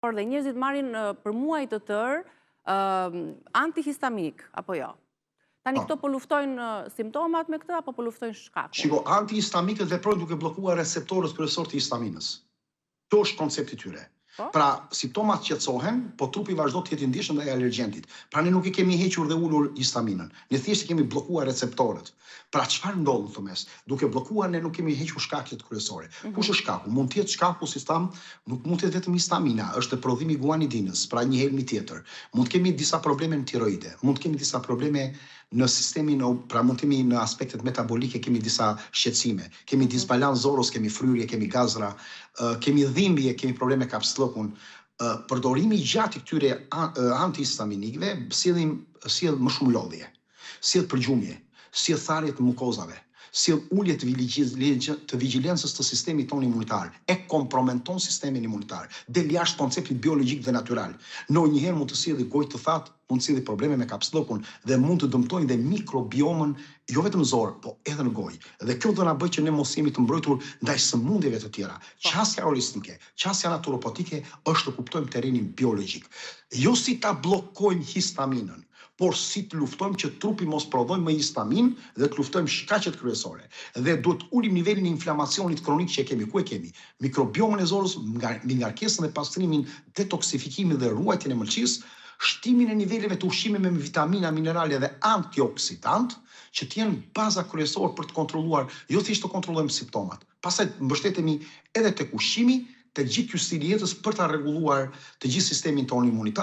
Por dhe njerëzit marrin për muaj të tërë antihistaminik, apo jo? Tani këto po luftojnë simptomat me këtë, apo po luftojnë shkakun? Shiko, antihistamikët veprojnë duke bllokuar receptorët kryesorë të histaminës. Kjo është koncepti i tyre. Pra, simptomat qetësohen, po trupi vazhdo të jetë i ndihshëm ndaj alergjentit. Pra ne nuk i kemi hequr dhe ulur histaminën. Ne thjesht kemi bllokuar receptorët. Pra çfarë ndodh në këtë mes? Duke bllokuar ne nuk kemi hequr shkaqet kryesore. Kush është shkaku? Mund të jetë shkaku si tham, nuk mund të jetë vetëm histamina, është prodhimi i guanidinës, pra një helmi tjetër. Mund të kemi disa probleme në tiroide, mund të kemi disa probleme në sistemin, pra mund të kemi në aspektet metabolike, kemi disa shqetësime, kemi disbalancë zorës, kemi fryrje, kemi gazra, kemi dhimbje, kemi probleme me kapslokun. Përdorimi i gjatë i këtyre antihistaminikëve sjell më shumë lodhje, sjell përgjumje, sjell tharje të mukozave, sjell ulje të vigjilencës të sistemit tonë imunitar, e komprometon sistemin imunitar, del jashtë konceptit biologjik dhe natyral. Ndonjëherë mund të sjellë gojë të thatë, mund të sjellë probleme me kapslokun dhe mund të dëmtojnë dhe mikrobiomën, jo vetëm zor, po edhe në gojë. Dhe kjo do na bëjë që ne mos jemi të mbrojtur ndaj sëmundjeve të tjera. Qasja holistike, qasja naturopatike është të kuptojmë terrenin biologjik. Jo si ta bllokojmë histaminën, por si të luftojmë që trupi mos prodhojë më histamin dhe të luftojmë shkaqet kryesore. Dhe duhet ulim nivelin e inflamacionit kronik që e kemi. Ku e kemi? Mikrobiomën e zorës, mbi ngarkesën dhe pastrimin, detoksifikimin dhe ruajtjen e mëlçisë, shtimin e niveleve të ushqimeve me vitamina, minerale dhe antioksidant, që të jenë baza kryesore për të kontrolluar, jo thjesht të kontrollojmë simptomat. Pastaj mbështetemi edhe tek ushqimi, tek gjithë ky stil i jetës për ta rregulluar të gjithë sistemin tonë imunitar.